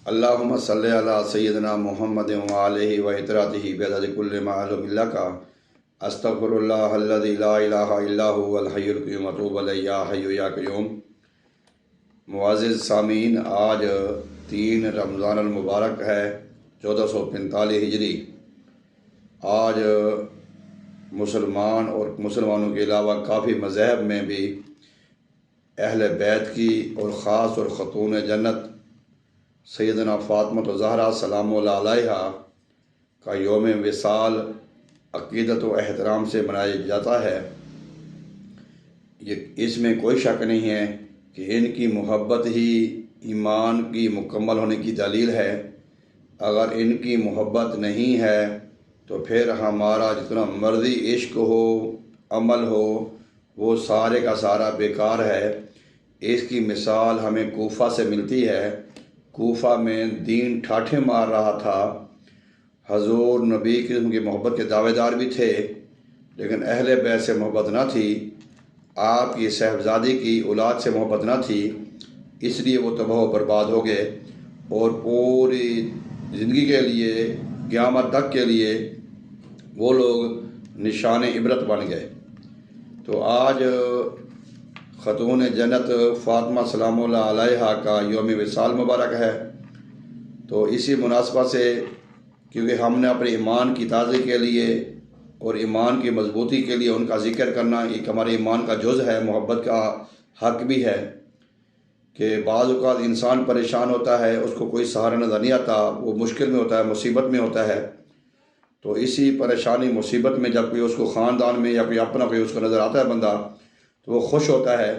اللہم صلی علی سیدنا محمد وآلہ و اطراطہ بعدد کل معلوم اللہ کا استغفر اللہ الذی لا الہ الا هو الحی القیوم اتوب الیہ یا حی یا قیوم۔ معزز سامعین، آج 3 رمضان المبارک ہے 1445 ہجری۔ آج مسلمان اور مسلمانوں کے علاوہ کافی مذاہب میں بھی اہل بیت کی اور خاص اور خاتون جنت سیدنا فاطمہ زہرا سلام اللہ علیہا کا یوم وصال عقیدت و احترام سے منایا جاتا ہے۔ اس میں کوئی شک نہیں ہے کہ ان کی محبت ہی ایمان کی مکمل ہونے کی دلیل ہے۔ اگر ان کی محبت نہیں ہے تو پھر ہمارا جتنا مرضی عشق ہو، عمل ہو، وہ سارے کا سارا بیکار ہے۔ اس کی مثال ہمیں کوفہ سے ملتی ہے۔ کوفہ میں دین ٹھاٹھے مار رہا تھا، حضور نبی کی محبت کے دعوے دار بھی تھے، لیکن اہل بیت سے محبت نہ تھی، آپ کی صاحبزادی کی اولاد سے محبت نہ تھی، اس لیے وہ تباہ و برباد ہو گئے اور پوری زندگی کے لیے، قیامت تک کے لیے وہ لوگ نشان عبرت بن گئے۔ تو آج خاتون جنت فاطمہ سلام اللہ علیہا کا یوم وصال مبارک ہے۔ تو اسی مناسبت سے، کیونکہ ہم نے اپنے ایمان کی تازگی کے لیے اور ایمان کی مضبوطی کے لیے ان کا ذکر کرنا ایک ہمارے ایمان کا جز ہے، محبت کا حق بھی ہے کہ بعض اوقات انسان پریشان ہوتا ہے، اس کو کوئی سہارا نظر نہیں آتا، وہ مشکل میں ہوتا ہے، مصیبت میں ہوتا ہے۔ تو اسی پریشانی مصیبت میں جب کوئی اس کو خاندان میں یا کوئی اپنا کوئی اس کو نظر آتا ہے بندہ، تو وہ خوش ہوتا ہے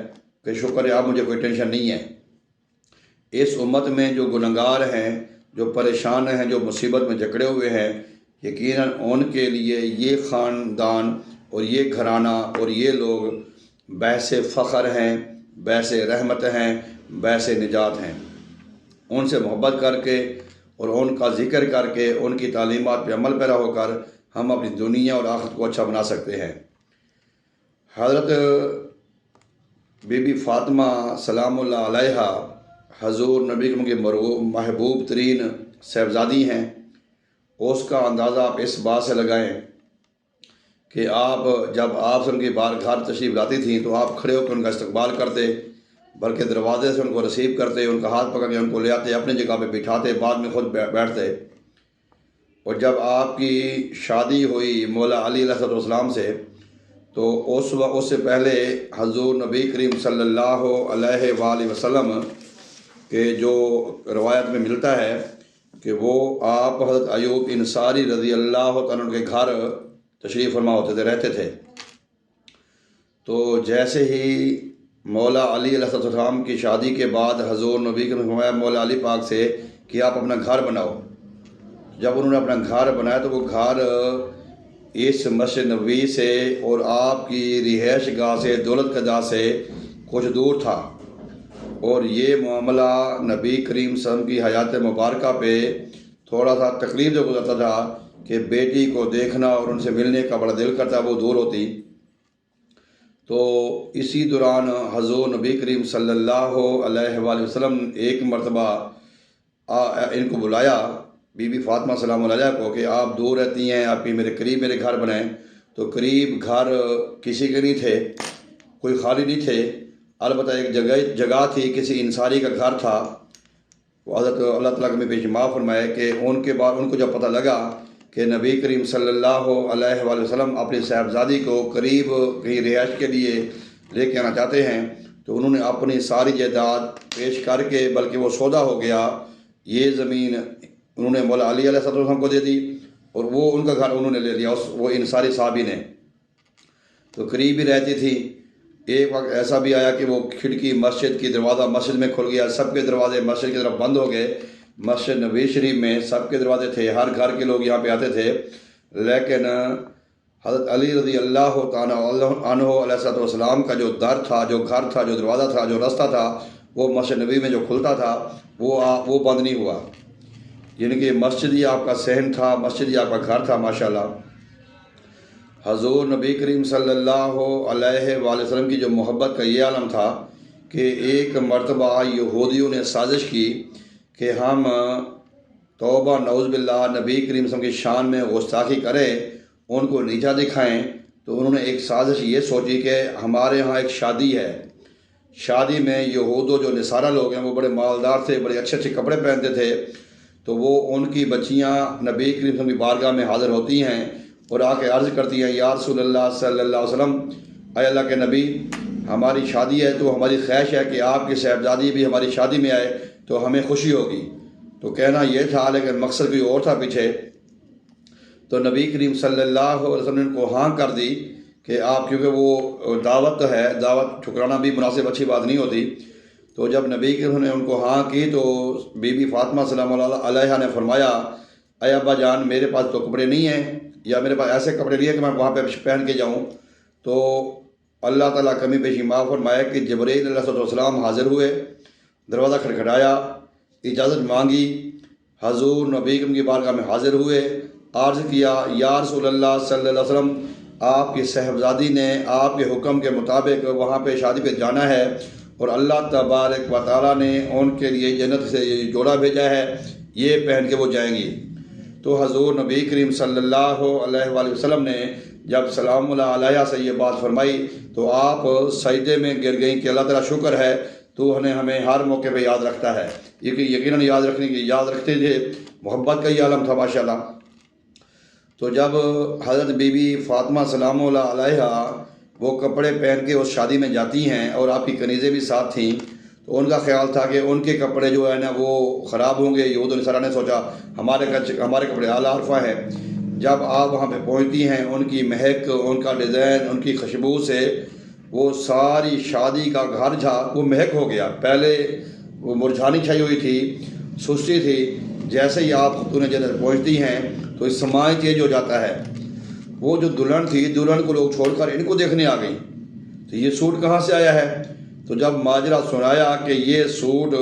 کہ شکر ہے اب مجھے کوئی ٹینشن نہیں ہے۔ اس امت میں جو گنہگار ہیں، جو پریشان ہیں، جو مصیبت میں جکڑے ہوئے ہیں، یقیناً ان کے لیے یہ خاندان اور یہ گھرانہ اور یہ لوگ باعث فخر ہیں، باعث رحمت ہیں، باعث نجات ہیں۔ ان سے محبت کر کے اور ان کا ذکر کر کے، ان کی تعلیمات پہ عمل پیرا ہو کر ہم اپنی دنیا اور آخرت کو اچھا بنا سکتے ہیں۔ حضرت بی بی فاطمہ سلام اللہ علیہا حضور نبی کی محبوب ترین صاحبزادی ہیں۔ اس کا اندازہ آپ اس بات سے لگائیں کہ جب آپ ان کی بار گھر تشریف لاتی تھیں تو آپ کھڑے ہو کے ان کا استقبال کرتے، بلکہ دروازے سے ان کو ریسیو کرتے، ان کا ہاتھ پکڑ کے ان کو لے آتے، اپنی جگہ پہ بٹھاتے، بعد میں خود بیٹھتے۔ اور جب آپ کی شادی ہوئی مولا علی علیہ السلام سے، تو اس سے پہلے حضور نبی کریم صلی اللہ علیہ وآلہ وسلم کے جو روایت میں ملتا ہے کہ وہ آپ حضرت ایوب انصاری رضی اللہ عنہ کے گھر تشریف فرما ہوتے تھے، رہتے تھے۔ تو جیسے ہی مولا علی علیہ السلام کی شادی کے بعد حضور نبی کریم فرمایا مولا علی پاک سے کہ آپ اپنا گھر بناؤ۔ جب انہوں نے اپنا گھر بنایا تو وہ گھر اس مسجد نبوی سے اور آپ کی رہائش گاہ سے، دولت قضاء سے کچھ دور تھا، اور یہ معاملہ نبی کریم صلی اللہ علیہ وسلم کی حیات مبارکہ پہ تھوڑا سا تکلیف جو گزرتا تھا کہ بیٹی کو دیکھنا اور ان سے ملنے کا بڑا دل کرتا وہ دور ہوتی۔ تو اسی دوران حضور نبی کریم صلی اللہ علیہ وآلہ وسلم ایک مرتبہ ان کو بلایا، بی بی فاطمہ سلام اللہ علیہ کو، کہ آپ دور رہتی ہیں، آپ کی میرے گھر بنائیں۔ تو قریب گھر کسی کے نہیں تھے، کوئی خالی نہیں تھے، البتہ ایک جگہ تھی، کسی انصاری کا گھر تھا۔ وہ حضرت اللہ تعالیٰ میں پیش معاف فرمائے کہ ان کے بعد ان کو جب پتہ لگا کہ نبی کریم صلی اللہ علیہ وآلہ وسلم اپنی صاحبزادی کو قریب کہیں رہائش کے لیے لے کے آنا چاہتے ہیں، تو انہوں نے اپنی ساری جائیداد پیش کر کے، بلکہ وہ سودا ہو گیا، یہ زمین انہوں نے مولا علی علیہ السلام کو دے دی اور وہ ان کا گھر انہوں نے لے لیا، وہ انصاری صحابی نے۔ تو قریب ہی رہتی تھی۔ ایک وقت ایسا بھی آیا کہ وہ کھڑکی مسجد کی دروازہ مسجد میں کھل گیا، سب کے دروازے مسجد کی طرف بند ہو گئے۔ مسجد نبوی شریف میں سب کے دروازے تھے، ہر گھر کے لوگ یہاں پہ آتے تھے، لیکن حضرت علی رضی اللہ تعالیٰ عنہ علیہ السلام کا جو در تھا، جو گھر تھا، جو دروازہ تھا، جو رستہ تھا، وہ مسجد نبوی میں جو کھلتا تھا وہ بند نہیں ہوا۔ یعنی کہ مسجد ہی آپ کا صحن تھا، مسجد ہی آپ کا گھر تھا ماشاءاللہ۔ حضور نبی کریم صلی اللہ علیہ وآلہ وسلم کی جو محبت کا یہ عالم تھا کہ ایک مرتبہ یہودیوں نے سازش کی کہ ہم توبہ نعوذ باللہ نبی کریم صلی اللہ علیہ وسلم کی شان میں گستاخی کریں، ان کو نیچا دکھائیں، تو انہوں نے ایک سازش یہ سوچی کہ ہمارے ہاں ایک شادی ہے، شادی میں یہود و جو نصارہ لوگ ہیں وہ بڑے مالدار تھے، بڑے اچھے اچھے کپڑے پہنتے تھے، تو وہ ان کی بچیاں نبی کریم صلی اللہ علیہ وسلم کی بارگاہ میں حاضر ہوتی ہیں اور آ کے عرض کرتی ہیں، یا رسول اللہ صلی اللہ علیہ وسلم، اے اللہ کے نبی، ہماری شادی ہے تو ہماری خواہش ہے کہ آپ کی صاحبزادی بھی ہماری شادی میں آئے تو ہمیں خوشی ہوگی۔ تو کہنا یہ تھا لیکن مقصد کوئی اور تھا پیچھے۔ تو نبی کریم صلی اللہ علیہ وسلم نے ان کو ہاں کر دی کہ آپ، کیونکہ وہ دعوت ہے، دعوت ٹھکرانا بھی مناسب اچھی بات نہیں ہوتی۔ تو جب نبی کریم نے ان کو ہاں کی تو بی بی فاطمہ سلام اللہ علیہا نے فرمایا، اے ابا جان، میرے پاس تو کپڑے نہیں ہیں، یا میرے پاس ایسے کپڑے نہیں ہیں کہ میں وہاں پہ پہن کے جاؤں۔ تو اللہ تعالیٰ کمی بیشی معاف فرمایا کہ جبرائیل علیہ السلام حاضر ہوئے، دروازہ کھٹکھٹایا، اجازت مانگی، حضور نبی کریم کی بارگاہ میں حاضر ہوئے، عرض کیا، یا رسول اللہ صلی اللہ علیہ وسلم، آپ کی صاحبزادی نے آپ کے حکم کے مطابق وہاں پہ شادی پہ جانا ہے، اور اللہ تبارک و تعالیٰ نے ان کے لیے جنت سے جوڑا بھیجا ہے، یہ پہن کے وہ جائیں گی۔ تو حضور نبی کریم صلی اللہ علیہ وآلہ وسلم نے جب سلام اللہ علیہ سے یہ بات فرمائی تو آپ سجدے میں گر گئیں کہ اللہ تعالیٰ شکر ہے، تو انہیں ہمیں ہر موقع پہ یاد رکھتا ہے۔ یہ کہ یقیناً یاد رکھتے تھے، محبت کا ہی عالم تھا ماشاءاللہ۔ تو جب حضرت بی بی فاطمہ سلام اللہ علیہ وہ کپڑے پہن کے اس شادی میں جاتی ہیں اور آپ کی کنیزیں بھی ساتھ تھیں، تو ان کا خیال تھا کہ ان کے کپڑے جو ہے نا وہ خراب ہوں گے۔ یہود و نصارہ نے سوچا ہمارے کپڑے اعلیٰ عرفہ ہیں۔ جب آپ وہاں پہ پہنچتی ہیں، ان کی مہک، ان کا ڈیزائن، ان کی خوشبو سے وہ ساری شادی کا گھر وہ مہک ہو گیا۔ پہلے وہ مرجھانی چھائی ہوئی تھی، سستی تھی، جیسے ہی آپ خاتون جنت پہنچتی ہیں تو اس سماج چینج ہو جاتا ہے۔ وہ جو دلہن تھی، دلہن کو لوگ چھوڑ کر ان کو دیکھنے آ گئی، تو یہ سوٹ کہاں سے آیا ہے؟ تو جب ماجرہ سنایا کہ یہ سوٹ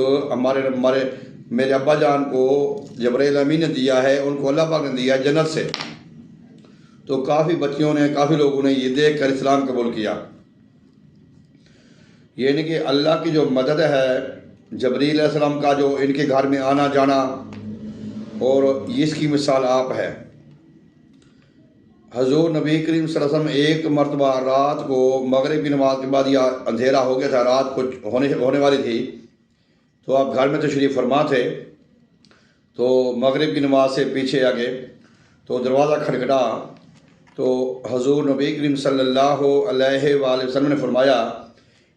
میرے ابا جان کو جبرائیل امین نے دیا ہے، ان کو اللہ پاک نے دیا ہے جنت سے، تو کافی بچیوں نے، کافی لوگوں نے یہ دیکھ کر اسلام قبول کیا۔ یعنی کہ اللہ کی جو مدد ہے، جبرائیل علیہ السلام کا جو ان کے گھر میں آنا جانا، اور اس کی مثال آپ ہے۔ حضور نبی کریم صلی اللہ علیہ وسلم ایک مرتبہ رات کو مغرب کی نماز کے بعد، یا اندھیرا ہو گیا تھا، رات کچھ ہونے والی تھی، تو آپ گھر میں تشریف فرما تھے، تو مغرب کی نماز سے پیچھے آگے تو دروازہ کھٹکھٹا، تو حضور نبی کریم صلی اللہ علیہ وآلہ وسلم نے فرمایا،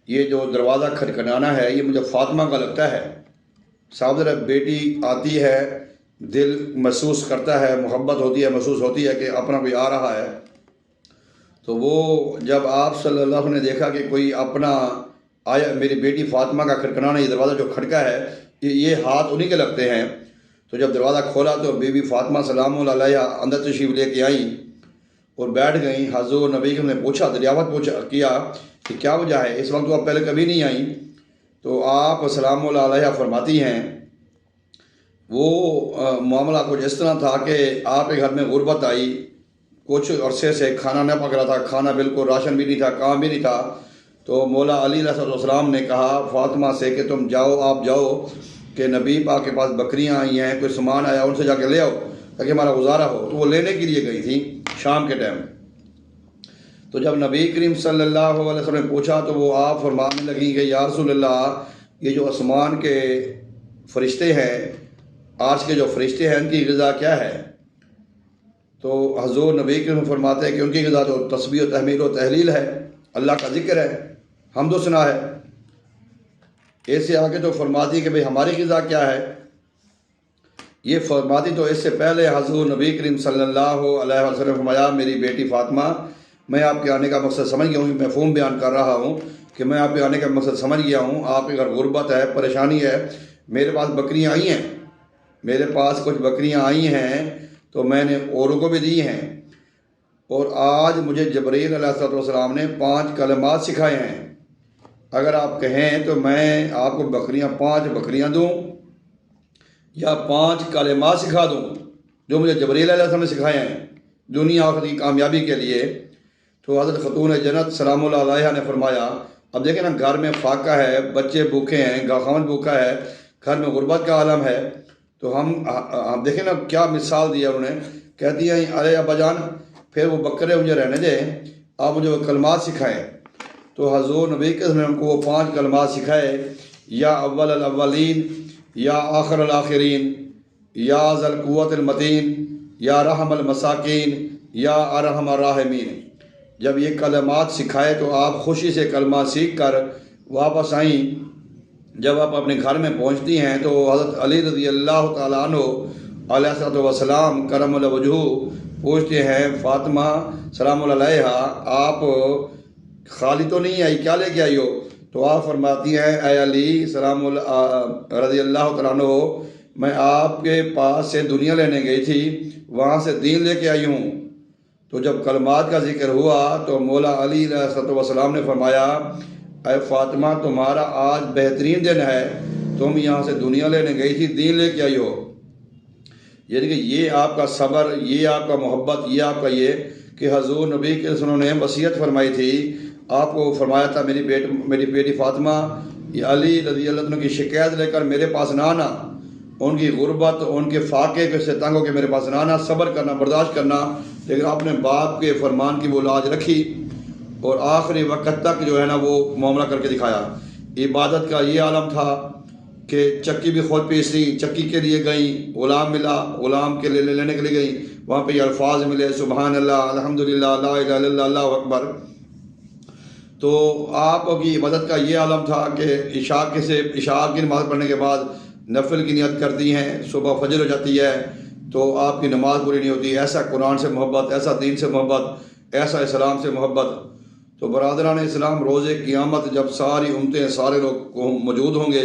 یہ جو دروازہ کھٹکھٹانا ہے یہ مجھے فاطمہ کا لگتا ہے۔ صاحب ذرا بیٹی آتی ہے، دل محسوس کرتا ہے، محبت ہوتی ہے، محسوس ہوتی ہے کہ اپنا کوئی آ رہا ہے۔ تو وہ جب آپ صلی اللہ علیہ وسلم نے دیکھا کہ کوئی اپنا آیا، میری بیٹی فاطمہ کا کھٹکھٹانا، یہ دروازہ جو کھٹکا ہے یہ ہاتھ انہی کے لگتے ہیں۔ تو جب دروازہ کھولا تو بی بی فاطمہ سلام اللہ علیہ اندر تشریف لے کے آئیں اور بیٹھ گئیں۔ حضور نبی نے پوچھا، دریافت کیا کہ کیا وجہ ہے، اس وقت تو آپ پہلے کبھی نہیں آئیں؟ تو آپ سلام اللہ علیہ فرماتی ہیں، وہ معاملہ کچھ اس طرح تھا کہ آپ کے گھر میں غربت آئی، کچھ عرصے سے کھانا نہ پک رہا تھا، کھانا بالکل راشن بھی نہیں تھا، کام بھی نہیں تھا۔ تو مولا علی علیہ السلام نے کہا فاطمہ سے کہ تم جاؤ، آپ جاؤ کہ نبی پاک کے پاس بکریاں آئی ہیں، کوئی سامان آیا، ان سے جا کے لے آؤ تاکہ ہمارا گزارا ہو۔ تو وہ لینے کے لیے گئی تھیں شام کے ٹائم۔ تو جب نبی کریم صلی اللہ علیہ وسلم نے پوچھا تو وہ آپ فرمانے لگیں کہ یا رسول اللہ، یہ جو آسمان کے فرشتے ہیں، عرش کے جو فرشتے ہیں، ان کی غذا کیا ہے؟ تو حضور نبی کریم فرماتے ہیں کہ ان کی غذا تو تسبیح و تحمیل و تحلیل ہے، اللہ کا ذکر ہے، حمد و ثنا ہے۔ ایسے آگے تو فرماتی کہ بھئی ہماری غذا کیا ہے؟ یہ فرماتی تو اس سے پہلے حضور نبی کریم صلی اللہ علیہ وسلم فرمایا، میری بیٹی فاطمہ، میں آپ کے آنے کا مقصد سمجھ گیا ہوں، مفہوم بیان کر رہا ہوں کہ میں آپ کے آنے کا مقصد سمجھ گیا ہوں، آپ کے گھر غربت ہے، پریشانی ہے، میرے پاس بکریاں آئی ہیں، میرے پاس کچھ بکریاں آئی ہیں تو میں نے اوروں کو بھی دی ہیں، اور آج مجھے جبرائیل علیہ السلام نے 5 کلمات سکھائے ہیں۔ اگر آپ کہیں تو میں آپ کو 5 بکریاں دوں یا 5 کلمات سکھا دوں جو مجھے جبرائیل علیہ السلام نے سکھائے ہیں دنیا آخرت کی کامیابی کے لیے۔ تو حضرت خاتون جنت سلام اللہ علیہ نے فرمایا، اب دیکھیں نا، گھر میں فاقہ ہے، بچے بھوکے ہیں، خاوند بھوکا ہے، گھر میں غربت کا عالم ہے، تو ہم دیکھیں نا کیا مثال دیا انہوں نے، کہتی ہیں ارے ابا جان پھر وہ بکرے مجھے رہنے دیں، آپ مجھے وہ کلمات سکھائیں۔ تو حضور نبی کے نے ان کو وہ 5 کلمات سکھائے، یا اول الاولین، یا آخر الآخرین، یا ذل قوت المتین، یا رحم المساکین، یا ارحم الراحمین۔ جب یہ کلمات سکھائے تو آپ خوشی سے کلمات سیکھ کر واپس آئیں۔ جب آپ اپنے گھر میں پہنچتی ہیں تو حضرت علی رضی اللہ تعالیٰ عنہ علیہ الصلوۃ والسلام کرم اللہ وجہہ پوچھتے ہیں، فاطمہ سلام اللہ علیہا آپ خالی تو نہیں آئی، کیا لے کے آئی ہو؟ تو آپ فرماتی ہیں، اے علی سلام اللہ رضی اللہ تعالیٰ عنہ، میں آپ کے پاس سے دنیا لینے گئی تھی، وہاں سے دین لے کے آئی ہوں۔ تو جب کلمات کا ذکر ہوا تو مولا علی علیہ الصلوۃ والسلام نے فرمایا، اے فاطمہ تمہارا آج بہترین دن ہے، تم یہاں سے دنیا لینے گئی تھی، دین لے کے آئی ہو۔ یعنی کہ یہ آپ کا صبر، یہ آپ کا محبت، یہ آپ کا یہ کہ حضور نبی کے انہوں نے وصیت فرمائی تھی، آپ کو فرمایا تھا میری بیٹی فاطمہ یہ علی رضی اللہ عنہ کی شکایت لے کر میرے پاس نہ آنا، ان کی غربت، ان کے فاقے سے تنگ ہو کے میرے پاس نہ آنا، صبر کرنا، برداشت کرنا، لیکن اپنے باپ کے فرمان کی وہ لاج رکھی اور آخری وقت تک جو ہے نا وہ معاملہ کر کے دکھایا۔ عبادت کا یہ عالم تھا کہ چکی بھی خود پیسی، چکی کے لیے گئیں، غلام ملا، غلام کے لینے کے لیے گئیں، وہاں پہ یہ الفاظ ملے، سبحان اللہ، الحمدللہ، لا الہ الا اللہ، اللہ اکبر۔ تو آپ کی عبادت کا یہ عالم تھا کہ عشاء کی نماز پڑھنے کے بعد نفل کی نیت کرتی ہیں، صبح فجر ہو جاتی ہے تو آپ کی نماز پوری نہیں ہوتی۔ ایسا قرآن سے محبت، ایسا دین سے محبت، ایسا اسلام سے محبت۔ تو برادران اسلام روز قیامت جب ساری امتیں، سارے لوگ موجود ہوں گے،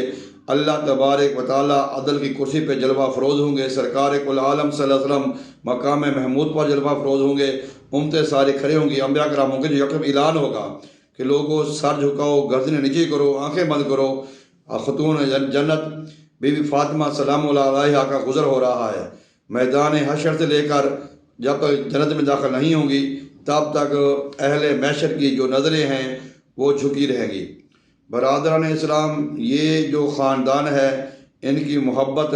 اللہ تبارک و تعالیٰ عدل کی کرسی پہ جلوہ افروز ہوں گے، سرکار کل عالم صلی اللہ علیہ وسلم مقام محمود پر جلوہ افروز ہوں گے، امتیں سارے کھڑے ہوں گی، انبیاء کرام ہوں گے، جو یکم اعلان ہوگا کہ لوگوں سر جھکاؤ، گردنیں نیچے کرو، آنکھیں بند کرو، خاتون جنت بی بی فاطمہ سلام اللہ علیہا کا گزر ہو رہا ہے۔ میدان حشر سے لے کر جب تک جنت میں داخل نہیں ہوں گی تب تک اہل محشر کی جو نظریں ہیں وہ جھکی رہیں گی۔ برادران اسلام یہ جو خاندان ہے ان کی محبت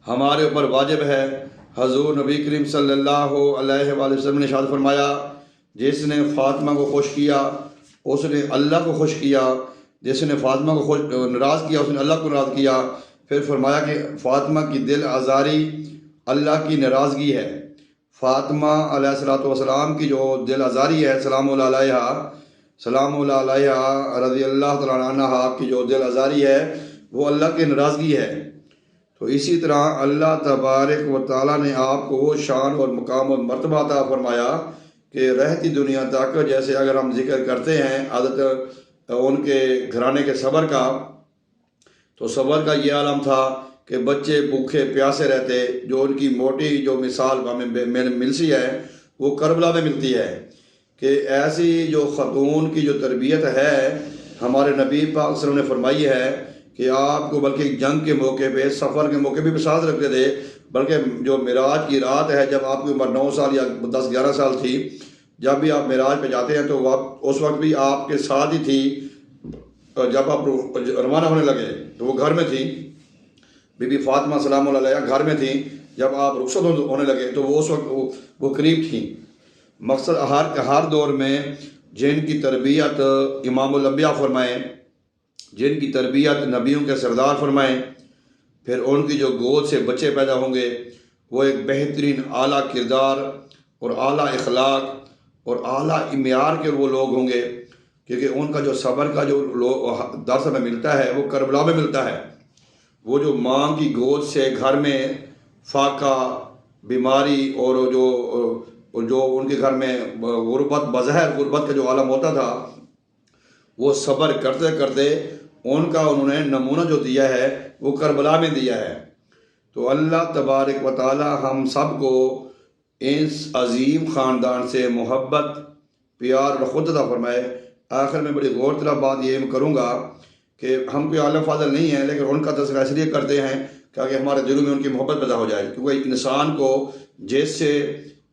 ہمارے اوپر واجب ہے۔ حضور نبی کریم صلی اللہ علیہ وآلہ وسلم نے ارشاد فرمایا، جس نے فاطمہ کو خوش کیا اس نے اللہ کو خوش کیا، جس نے فاطمہ کو ناراض کیا اس نے اللہ کو ناراض کیا۔ پھر فرمایا کہ فاطمہ کی دل آزاری اللہ کی ناراضگی ہے۔ فاطمہ علیہ الصلوۃ والسلام کی جو دل آزاری ہے، سلام اللہ علیہا رضی اللہ تعالیٰ عنہا کی جو دل آزاری ہے وہ اللہ کی ناراضگی ہے۔ تو اسی طرح اللہ تبارک و تعالیٰ نے آپ کو وہ شان اور مقام اور مرتبہ عطا فرمایا کہ رہتی دنیا تک، جیسے اگر ہم ذکر کرتے ہیں عادت ان کے گھرانے کے صبر کا، تو صبر کا یہ عالم تھا کہ بچے بھوکے پیاسے رہتے۔ جو ان کی موٹی جو مثال ہمیں ملتی ہے وہ کربلا میں ملتی ہے کہ ایسی جو خاتون کی جو تربیت ہے ہمارے نبی پاک صلی اللہ علیہ وسلم نے فرمائی ہے کہ آپ کو بلکہ جنگ کے موقع پہ، سفر کے موقع پہ بھی ساتھ رکھتے تھے، بلکہ جو معراج کی رات ہے جب آپ کی عمر 9 سال یا 10-11 سال تھی، جب بھی آپ معراج پہ جاتے ہیں تو اس وقت بھی آپ کے ساتھ ہی تھی۔ جب آپ روانہ ہونے لگے تو وہ گھر میں تھی، بی بی فاطمہ سلام اللہ علیہا گھر میں تھیں۔ جب آپ رخصت ہونے لگے تو وہ اس وقت وہ قریب تھیں۔ مقصد ہر دور میں جن کی تربیت امام الانبیاء فرمائیں، جن کی تربیت نبیوں کے سردار فرمائیں، پھر ان کی جو گود سے بچے پیدا ہوں گے وہ ایک بہترین اعلیٰ کردار اور اعلیٰ اخلاق اور اعلیٰ معیار کے وہ لوگ ہوں گے، کیونکہ ان کا جو صبر کا جو درس ہمیں ملتا ہے وہ کربلا میں ملتا ہے۔ وہ جو ماں کی گود سے گھر میں فاقہ، بیماری اور جو ان کے گھر میں غربت، بظاہر غربت کا جو عالم ہوتا تھا، وہ صبر کرتے کرتے ان کا انہوں نے نمونہ جو دیا ہے وہ کربلا میں دیا ہے۔ تو اللہ تبارک و تعالی ہم سب کو اس عظیم خاندان سے محبت، پیار اور خود عطا فرمائے۔ آخر میں بڑی غور طرح بات یہ کروں گا کہ ہم کوئی عالم فاضل نہیں ہیں، لیکن ان کا تذکرہ اس لیے کرتے ہیں تاکہ ہمارے دلوں میں ان کی محبت پیدا ہو جائے، کیونکہ انسان کو جس سے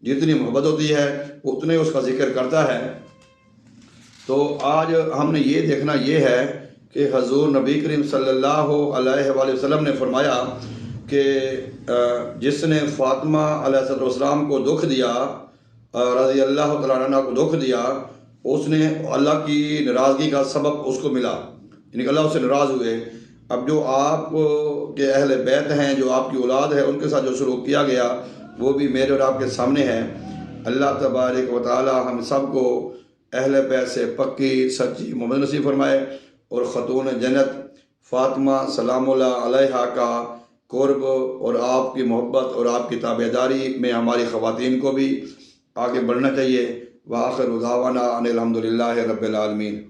جتنی محبت ہوتی ہے اتنے اس کا ذکر کرتا ہے۔ تو آج ہم نے یہ دیکھنا یہ ہے کہ حضور نبی کریم صلی اللہ علیہ وآلہ وسلم نے فرمایا کہ جس نے فاطمہ علیہ السلام کو دکھ دیا، رضی اللہ تعالیٰ عنہ کو دکھ دیا، اس نے اللہ کی ناراضگی کا سبب اس کو ملا، یعنی کہ اللہ اس سے ناراض ہوئے۔ اب جو آپ کے اہل بیت ہیں، جو آپ کی اولاد ہے، ان کے ساتھ جو سلوک کیا گیا وہ بھی میرے اور آپ کے سامنے ہے۔ اللہ تبارک و تعالی ہم سب کو اہل بیت سے پکی سچی محبت نصیب فرمائے، اور خاتون جنت فاطمہ سلام اللہ علیہا کا قرب اور آپ کی محبت اور آپ کی تابعداری میں ہماری خواتین کو بھی آگے بڑھنا چاہیے۔ وآخر دعوانا ان الحمدللہ رب العالمین۔